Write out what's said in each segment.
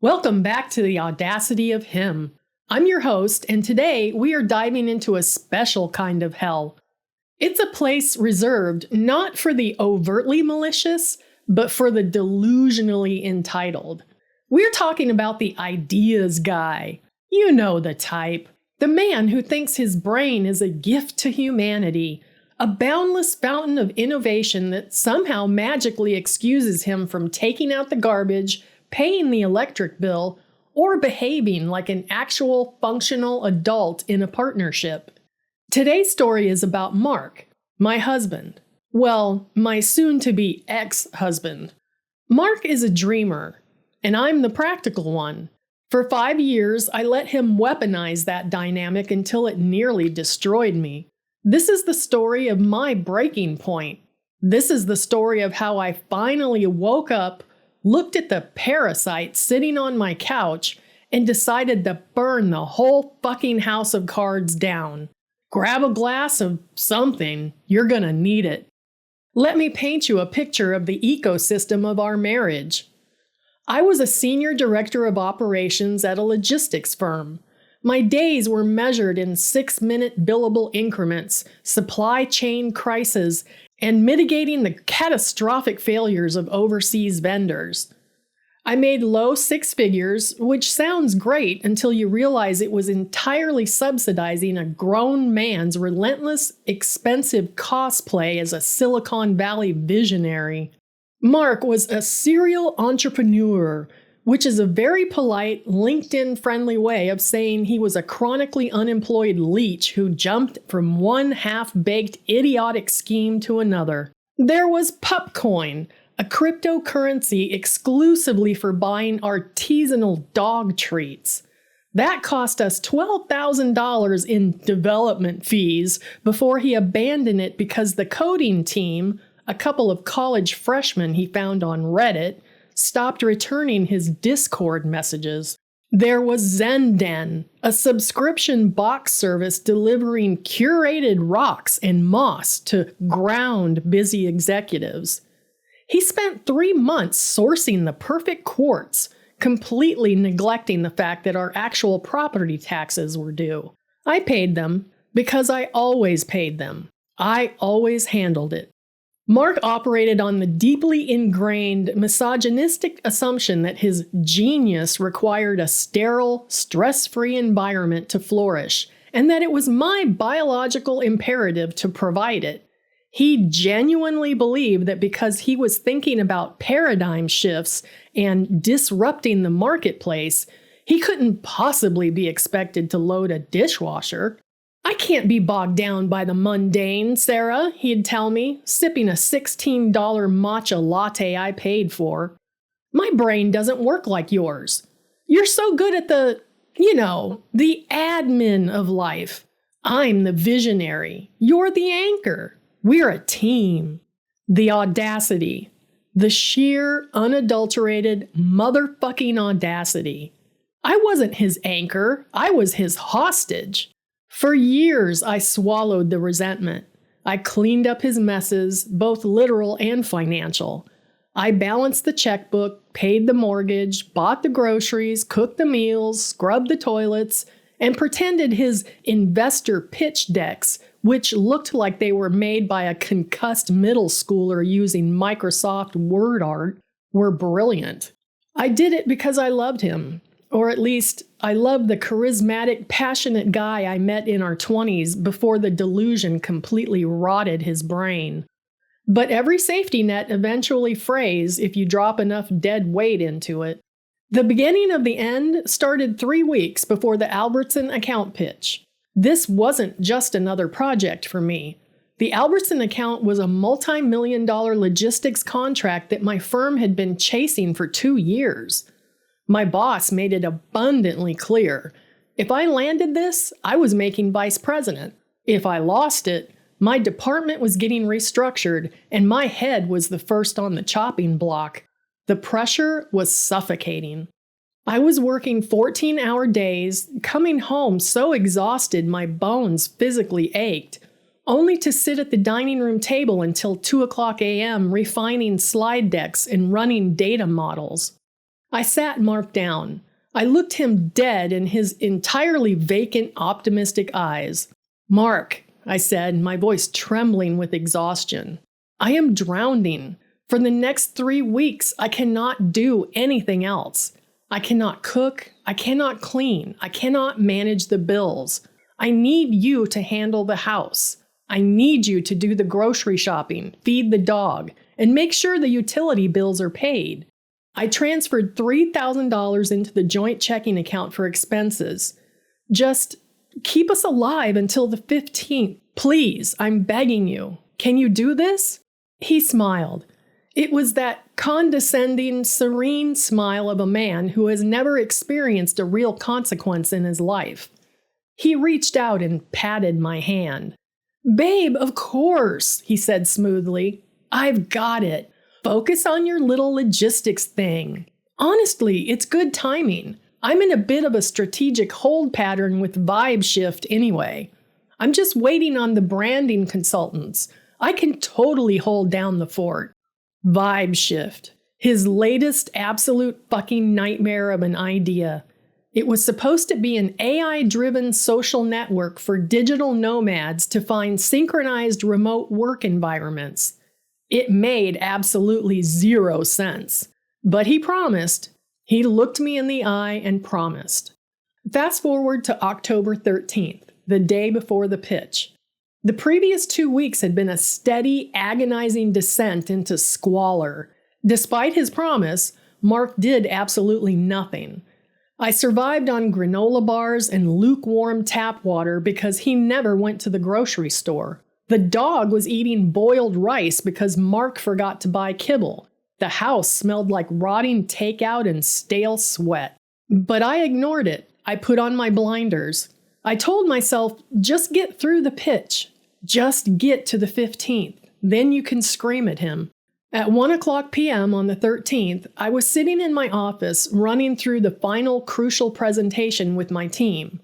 Welcome back to the Audacity of Him. I'm your host, and today we are diving into a special kind of hell. It's a place reserved not for the overtly malicious, but for the delusionally entitled. We're talking about the ideas guy. You know the type. The man who thinks his brain is a gift to humanity, a boundless fountain of innovation that somehow magically excuses him from taking out the garbage, paying the electric bill, or behaving like an actual functional adult in a partnership. Today's story is about Mark, my husband. Well, my soon-to-be ex-husband. Mark is a dreamer, and I'm the practical one. For 5 years, I let him weaponize that dynamic until it nearly destroyed me. This is the story of my breaking point. This is the story of how I finally woke up, looked at the parasite sitting on my couch, and decided to burn the whole fucking house of cards down. Grab a glass of something, you're gonna need it. Let me paint you a picture of the ecosystem of our marriage. I was a senior director of operations at a logistics firm. My days were measured in 6-minute billable increments, supply chain crises, and mitigating the catastrophic failures of overseas vendors. I made low 6 figures, which sounds great until you realize it was entirely subsidizing a grown man's relentless, expensive cosplay as a Silicon Valley visionary. Mark was a serial entrepreneur, which is a very polite, LinkedIn-friendly way of saying he was a chronically unemployed leech who jumped from one half-baked idiotic scheme to another. There was Pupcoin, a cryptocurrency exclusively for buying artisanal dog treats. That cost us $12,000 in development fees before he abandoned it because the coding team, a couple of college freshmen he found on Reddit, stopped returning his Discord messages. There was Zenden, a subscription box service delivering curated rocks and moss to ground busy executives. He spent 3 months sourcing the perfect quartz, completely neglecting the fact that our actual property taxes were due. I paid them because I always paid them. I always handled it. Mark operated on the deeply ingrained misogynistic assumption that his genius required a sterile, stress-free environment to flourish, and that it was my biological imperative to provide it. He genuinely believed that because he was thinking about paradigm shifts and disrupting the marketplace, he couldn't possibly be expected to load a dishwasher. I can't be bogged down by the mundane, Sarah, he'd tell me, sipping a $16 matcha latte I paid for. My brain doesn't work like yours. You're so good at the admin of life. I'm the visionary. You're the anchor. We're a team. The audacity. The sheer, unadulterated, motherfucking audacity. I wasn't his anchor. I was his hostage. For years, I swallowed the resentment. I cleaned up his messes, both literal and financial. I balanced the checkbook, paid the mortgage, bought the groceries, cooked the meals, scrubbed the toilets, and pretended his investor pitch decks, which looked like they were made by a concussed middle schooler using Microsoft Word art, were brilliant. I did it because I loved him. Or at least, I loved the charismatic, passionate guy I met in our 20s before the delusion completely rotted his brain. But every safety net eventually frays if you drop enough dead weight into it. The beginning of the end started 3 weeks before the Albertson account pitch. This wasn't just another project for me. The Albertson account was a multi-million-dollar logistics contract that my firm had been chasing for 2 years. My boss made it abundantly clear. If I landed this, I was making vice president. If I lost it, my department was getting restructured, and my head was the first on the chopping block. The pressure was suffocating. I was working 14-hour days, coming home so exhausted my bones physically ached, only to sit at the dining room table until 2 o'clock a.m. refining slide decks and running data models. I sat Mark down. I looked him dead in his entirely vacant, optimistic eyes. "Mark," I said, my voice trembling with exhaustion, "I am drowning. For the next 3 weeks, I cannot do anything else. I cannot cook. I cannot clean. I cannot manage the bills. I need you to handle the house. I need you to do the grocery shopping, feed the dog, and make sure the utility bills are paid." I transferred $3,000 into the joint checking account for expenses. "Just keep us alive until the 15th. Please, I'm begging you. Can you do this?" He smiled. It was that condescending, serene smile of a man who has never experienced a real consequence in his life. He reached out and patted my hand. "Babe, of course," he said smoothly. "I've got it. Focus on your little logistics thing. Honestly, it's good timing. I'm in a bit of a strategic hold pattern with Vibe Shift anyway. I'm just waiting on the branding consultants. I can totally hold down the fort." Vibe Shift. His latest absolute fucking nightmare of an idea. It was supposed to be an AI-driven social network for digital nomads to find synchronized remote work environments. It made absolutely zero sense. But he promised. He looked me in the eye and promised. Fast forward to October 13th, the day before the pitch. The previous 2 weeks had been a steady, agonizing descent into squalor. Despite his promise, Mark did absolutely nothing. I survived on granola bars and lukewarm tap water because he never went to the grocery store. The dog was eating boiled rice because Mark forgot to buy kibble. The house smelled like rotting takeout and stale sweat. But I ignored it. I put on my blinders. I told myself, just get through the pitch. Just get to the 15th. Then you can scream at him. At 1:00 p.m. on the 13th, I was sitting in my office running through the final crucial presentation with my team.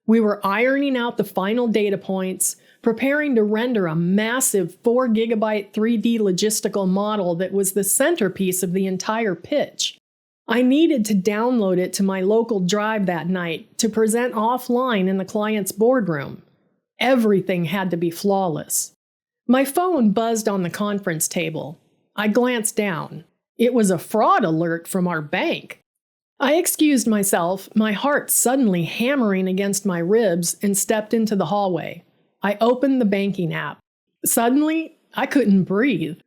We were ironing out the final data points, preparing to render a massive 4 gigabyte 3D logistical model that was the centerpiece of the entire pitch. I needed to download it to my local drive that night to present offline in the client's boardroom. Everything had to be flawless. My phone buzzed on the conference table. I glanced down. It was a fraud alert from our bank. I excused myself, my heart suddenly hammering against my ribs, and stepped into the hallway. I opened the banking app. Suddenly, I couldn't breathe.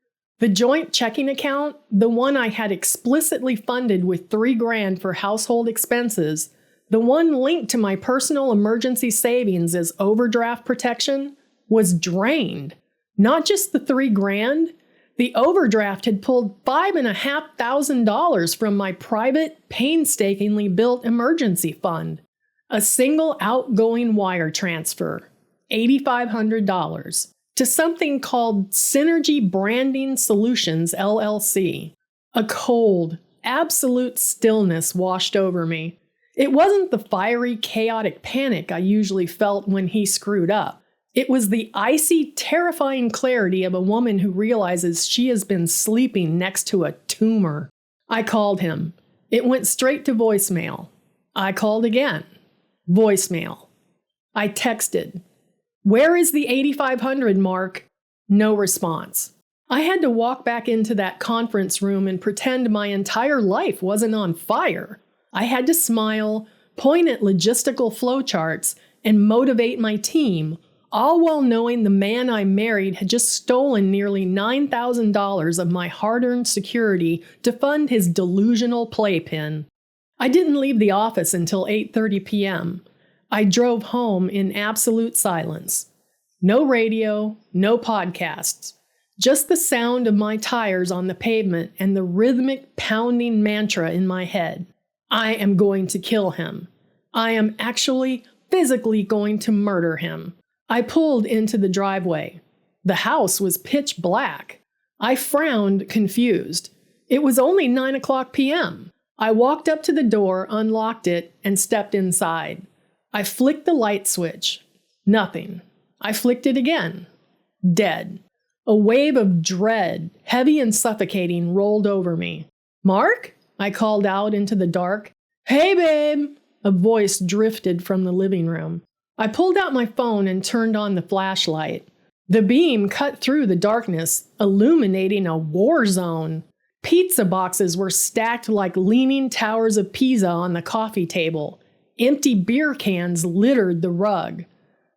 The joint checking account, the one I had explicitly funded with $3,000 for household expenses, the one linked to my personal emergency savings as overdraft protection, was drained. Not just the $3,000. The overdraft had pulled $5,500 from my private, painstakingly built emergency fund. A single outgoing wire transfer, $8,500, to something called Synergy Branding Solutions, LLC. A cold, absolute stillness washed over me. It wasn't the fiery, chaotic panic I usually felt when he screwed up. It was the icy, terrifying clarity of a woman who realizes she has been sleeping next to a tumor. I called him. It went straight to voicemail. I called again. Voicemail. I texted. "Where is the $8,500, Mark?" No response. I had to walk back into that conference room and pretend my entire life wasn't on fire. I had to smile, point at logistical flowcharts, and motivate my team, all while knowing the man I married had just stolen nearly $9,000 of my hard-earned security to fund his delusional playpen. I didn't leave the office until 8:30 p.m. I drove home in absolute silence. No radio, no podcasts, just the sound of my tires on the pavement and the rhythmic pounding mantra in my head. I am going to kill him. I am actually, physically going to murder him. I pulled into the driveway. The house was pitch black. I frowned, confused. It was only 9:00 p.m. I walked up to the door, unlocked it, and stepped inside. I flicked the light switch. Nothing. I flicked it again. Dead. A wave of dread, heavy and suffocating, rolled over me. "Mark?" I called out into the dark. Hey, babe! A voice drifted from the living room. I pulled out my phone and turned on the flashlight. The beam cut through the darkness, illuminating a war zone. Pizza boxes were stacked like leaning towers of Pisa on the coffee table. Empty beer cans littered the rug.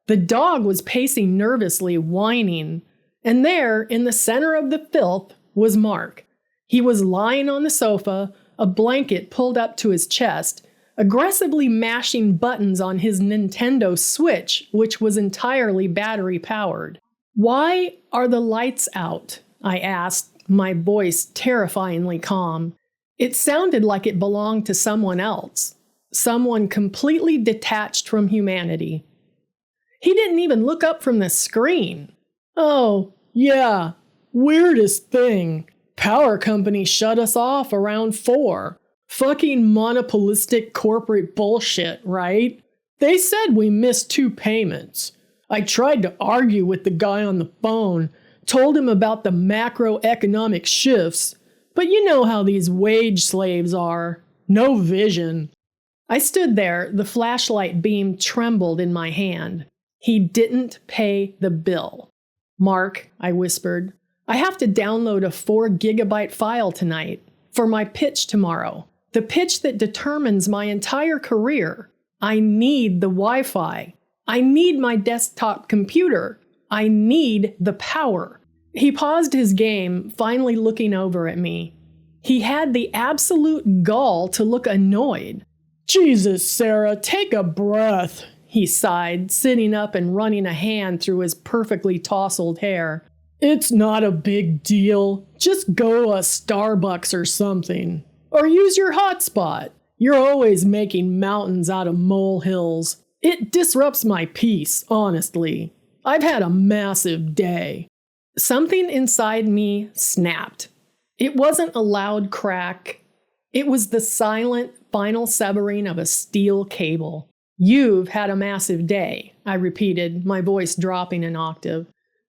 The dog was pacing nervously, whining. And there, in the center of the filth, was Mark. He was lying on the sofa, a blanket pulled up to his chest, aggressively mashing buttons on his Nintendo Switch, which was entirely battery-powered. "Why are the lights out?" I asked, my voice terrifyingly calm. It sounded like it belonged to someone else, someone completely detached from humanity. He didn't even look up from the screen. "Oh, yeah, weirdest thing. Power company shut us off around 4. Fucking monopolistic corporate bullshit, right? They said we missed 2 payments. I tried to argue with the guy on the phone, told him about the macroeconomic shifts, but you know how these wage slaves are. No vision." I stood there, the flashlight beam trembled in my hand. He didn't pay the bill. "Mark," I whispered, "I have to download a 4-gigabyte file tonight for my pitch tomorrow. The pitch that determines my entire career. I need the Wi-Fi. I need my desktop computer. I need the power." He paused his game, finally looking over at me. He had the absolute gall to look annoyed. "Jesus, Sarah, take a breath," he sighed, sitting up and running a hand through his perfectly tousled hair. "It's not a big deal. Just go a Starbucks or something. Or use your hotspot. You're always making mountains out of molehills. It disrupts my peace, honestly. I've had a massive day." Something inside me snapped. It wasn't a loud crack. It was the silent, final severing of a steel cable. "You've had a massive day," I repeated, my voice dropping an octave.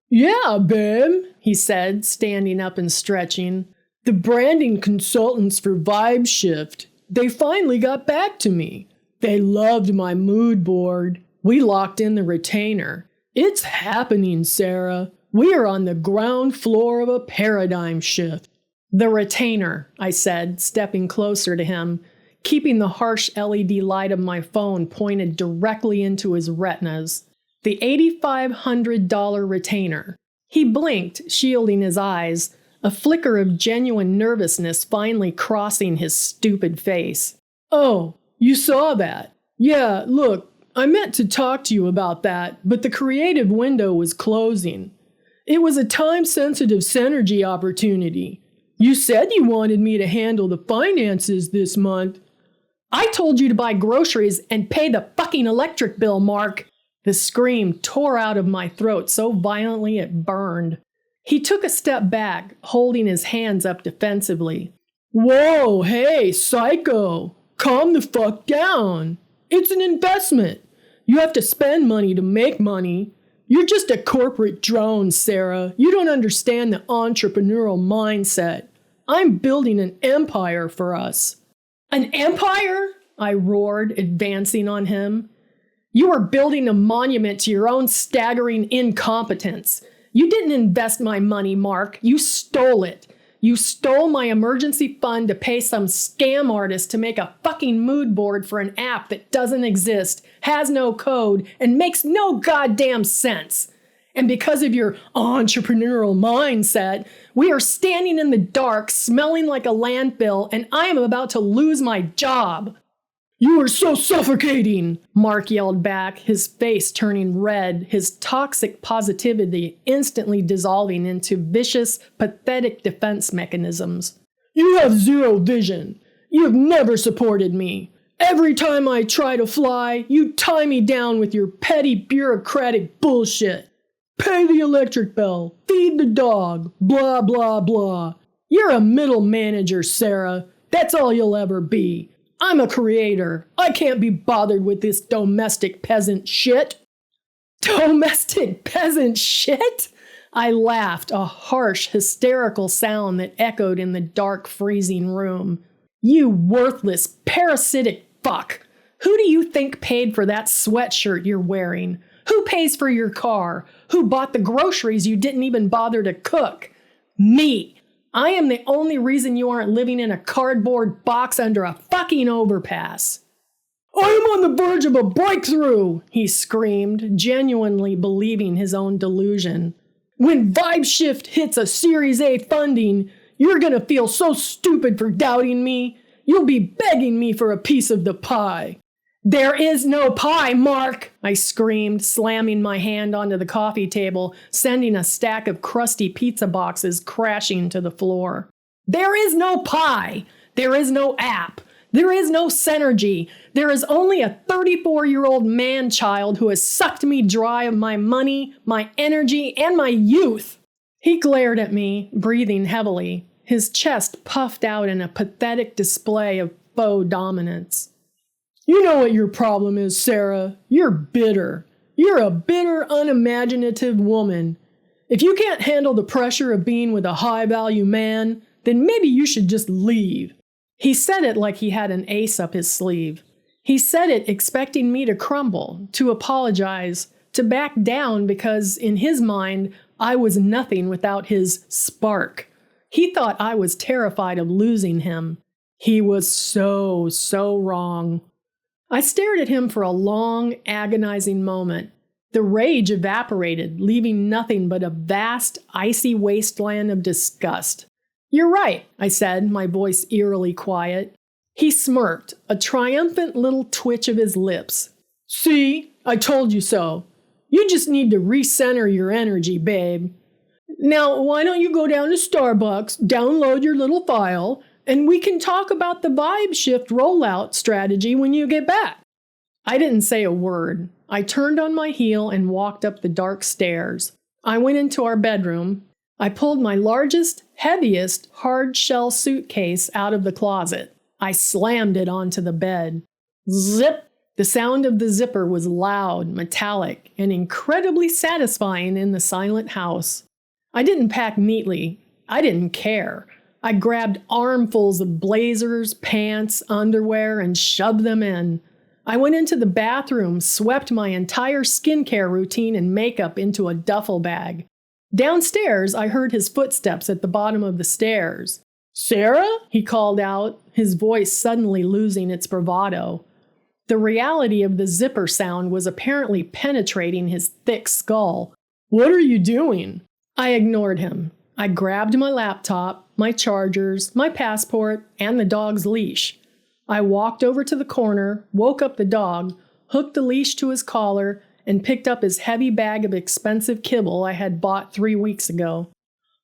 "Yeah, babe," he said, standing up and stretching. "The branding consultants for Vibe Shift, they finally got back to me. They loved my mood board. We locked in the retainer. It's happening, Sarah. We are on the ground floor of a paradigm shift." "The retainer," I said, stepping closer to him, keeping the harsh LED light of my phone pointed directly into his retinas. "The $8,500 retainer." He blinked, shielding his eyes, a flicker of genuine nervousness finally crossing his stupid face. "Oh, you saw that? Yeah, look, I meant to talk to you about that, but the creative window was closing. It was a time-sensitive synergy opportunity. You said you wanted me to handle the finances this month." "I told you to buy groceries and pay the fucking electric bill, Mark." The scream tore out of my throat so violently it burned. He took a step back, holding his hands up defensively. "Whoa, hey, psycho. Calm the fuck down. It's an investment. You have to spend money to make money. You're just a corporate drone, Sarah. You don't understand the entrepreneurial mindset. I'm building an empire for us." "An empire?" I roared, advancing on him. "You are building a monument to your own staggering incompetence. You didn't invest my money, Mark. You stole it. You stole my emergency fund to pay some scam artist to make a fucking mood board for an app that doesn't exist, has no code, and makes no goddamn sense. And because of your entrepreneurial mindset, we are standing in the dark, smelling like a landfill, and I am about to lose my job." "You are so suffocating," Mark yelled back, his face turning red, his toxic positivity instantly dissolving into vicious, pathetic defense mechanisms. "You have zero vision. You have never supported me. Every time I try to fly, you tie me down with your petty bureaucratic bullshit. Pay the electric bill, feed the dog, blah, blah, blah. You're a middle manager, Sarah. That's all you'll ever be. I'm a creator. I can't be bothered with this domestic peasant shit." "Domestic peasant shit?" I laughed, a harsh, hysterical sound that echoed in the dark, freezing room. You worthless, parasitic fuck! Who do you think paid for that sweatshirt you're wearing? Who pays for your car? Who bought the groceries you didn't even bother to cook? Me! I am the only reason you aren't living in a cardboard box under a fucking overpass. I am on the verge of a breakthrough, he screamed, genuinely believing his own delusion. When Vibe Shift hits a Series A funding, you're gonna feel so stupid for doubting me. You'll be begging me for a piece of the pie. There is no pie, Mark, I screamed, slamming my hand onto the coffee table, sending a stack of crusty pizza boxes crashing to the floor. There is no pie. There is no app. There is no synergy. There is only a 34-year-old man-child who has sucked me dry of my money, my energy, and my youth. He glared at me, breathing heavily, his chest puffed out in a pathetic display of faux dominance. You know what your problem is, Sarah. You're bitter. You're a bitter, unimaginative woman. If you can't handle the pressure of being with a high-value man, then maybe you should just leave. He said it like he had an ace up his sleeve. He said it expecting me to crumble, to apologize, to back down because, in his mind, I was nothing without his spark. He thought I was terrified of losing him. He was so wrong. I stared at him for a long, agonizing moment. The rage evaporated, leaving nothing but a vast, icy wasteland of disgust. You're right, I said, my voice eerily quiet. He smirked, a triumphant little twitch of his lips. See, I told you so. You just need to recenter your energy, babe. Now, why don't you go down to Starbucks, download your little file, and we can talk about the Vibe Shift rollout strategy when you get back. I didn't say a word. I turned on my heel and walked up the dark stairs. I went into our bedroom. I pulled my largest, heaviest, hard-shell suitcase out of the closet. I slammed it onto the bed. Zip! The sound of the zipper was loud, metallic, and incredibly satisfying in the silent house. I didn't pack neatly. I didn't care. I grabbed armfuls of blazers, pants, underwear, and shoved them in. I went into the bathroom, swept my entire skincare routine and makeup into a duffel bag. Downstairs, I heard his footsteps at the bottom of the stairs. Sarah? He called out, his voice suddenly losing its bravado. The reality of the zipper sound was apparently penetrating his thick skull. What are you doing? I ignored him. I grabbed my laptop, my chargers, my passport, and the dog's leash. I walked over to the corner, woke up the dog, hooked the leash to his collar, and picked up his heavy bag of expensive kibble I had bought 3 weeks ago.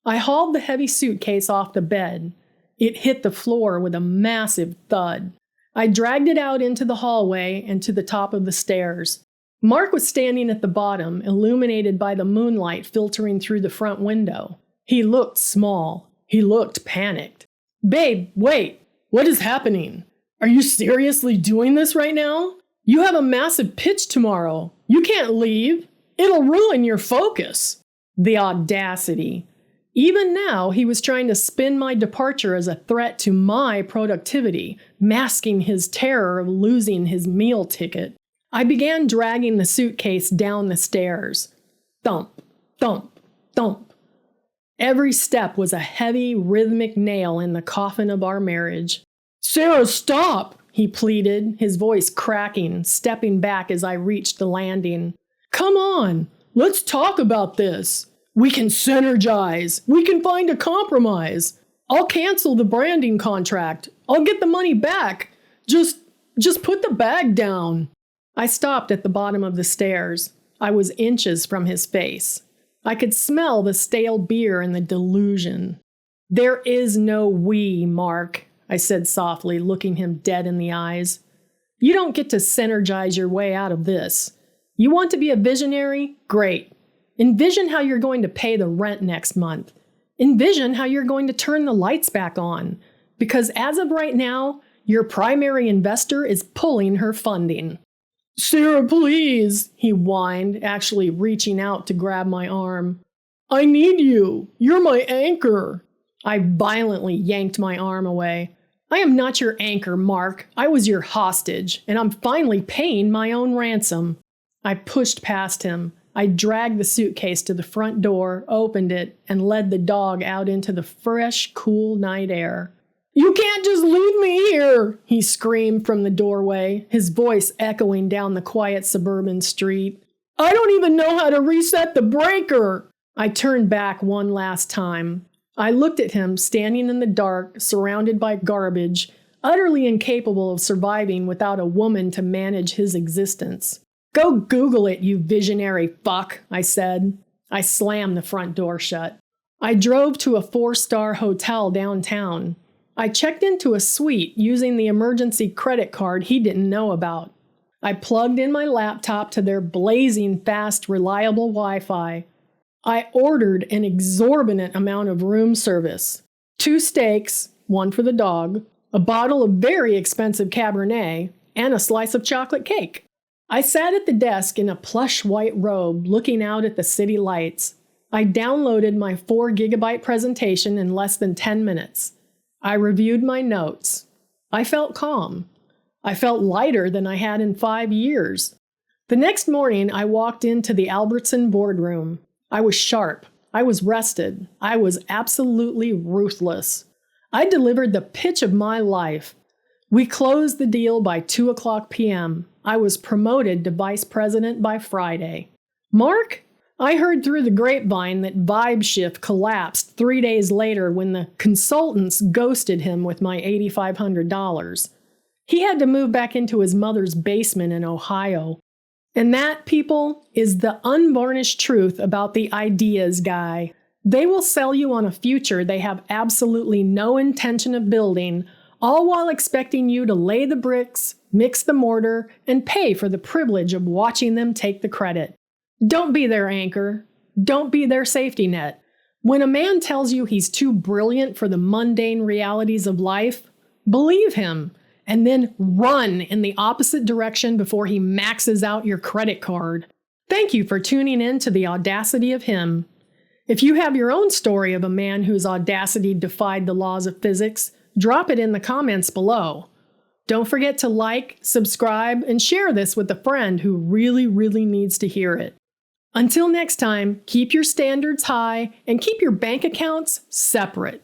I hauled the heavy suitcase off the bed. It hit the floor with a massive thud. I dragged it out into the hallway and to the top of the stairs. Mark was standing at the bottom, illuminated by the moonlight filtering through the front window. He looked small. He looked panicked. Babe, wait. What is happening? Are you seriously doing this right now? You have a massive pitch tomorrow. You can't leave. It'll ruin your focus. The audacity. Even now, he was trying to spin my departure as a threat to my productivity, masking his terror of losing his meal ticket. I began dragging the suitcase down the stairs. Thump, thump, thump. Every step was a heavy, rhythmic nail in the coffin of our marriage. Sarah, stop, he pleaded, his voice cracking, stepping back as I reached the landing. Come on, let's talk about this. We can synergize. We can find a compromise. I'll cancel the branding contract. I'll get the money back. Just put the bag down. I stopped at the bottom of the stairs. I was inches from his face. I could smell the stale beer and the delusion. There is no we, Mark, I said softly, looking him dead in the eyes. You don't get to synergize your way out of this. You want to be a visionary? Great. Envision how you're going to pay the rent next month. Envision how you're going to turn the lights back on. Because as of right now, your primary investor is pulling her funding. Sarah, please, he whined, actually reaching out to grab my arm. I need you. You're my anchor. I violently yanked my arm away. I am not your anchor, Mark. I was your hostage, and I'm finally paying my own ransom. I pushed past him. I dragged the suitcase to the front door, opened it, and led the dog out into the fresh, cool night air. "You can't just leave me here!" he screamed from the doorway, his voice echoing down the quiet suburban street. "I don't even know how to reset the breaker!" I turned back one last time. I looked at him standing in the dark, surrounded by garbage, utterly incapable of surviving without a woman to manage his existence. "Go Google it, you visionary fuck," I said. I slammed the front door shut. I drove to a 4-star hotel downtown. I checked into a suite using the emergency credit card he didn't know about. I plugged in my laptop to their blazing fast, reliable Wi-Fi. I ordered an exorbitant amount of room service. 2 steaks, 1 for the dog, a bottle of very expensive Cabernet, and a slice of chocolate cake. I sat at the desk in a plush white robe looking out at the city lights. I downloaded my 4-gigabyte presentation in less than 10 minutes. I reviewed my notes. I felt calm. I felt lighter than I had in 5 years. The next morning, I walked into the Albertson boardroom. I was sharp. I was rested. I was absolutely ruthless. I delivered the pitch of my life. We closed the deal by 2:00 p.m. I was promoted to vice president by Friday. Mark? I heard through the grapevine that Vibe Shift collapsed 3 days later when the consultants ghosted him with my $8,500. He had to move back into his mother's basement in Ohio. And that, people, is the unvarnished truth about the ideas guy. They will sell you on a future they have absolutely no intention of building, all while expecting you to lay the bricks, mix the mortar, and pay for the privilege of watching them take the credit. Don't be their anchor. Don't be their safety net. When a man tells you he's too brilliant for the mundane realities of life, believe him. And then run in the opposite direction before he maxes out your credit card. Thank you for tuning in to the Audacity of Him. If you have your own story of a man whose audacity defied the laws of physics, drop it in the comments below. Don't forget to like, subscribe, and share this with a friend who really, really needs to hear it. Until next time, keep your standards high and keep your bank accounts separate.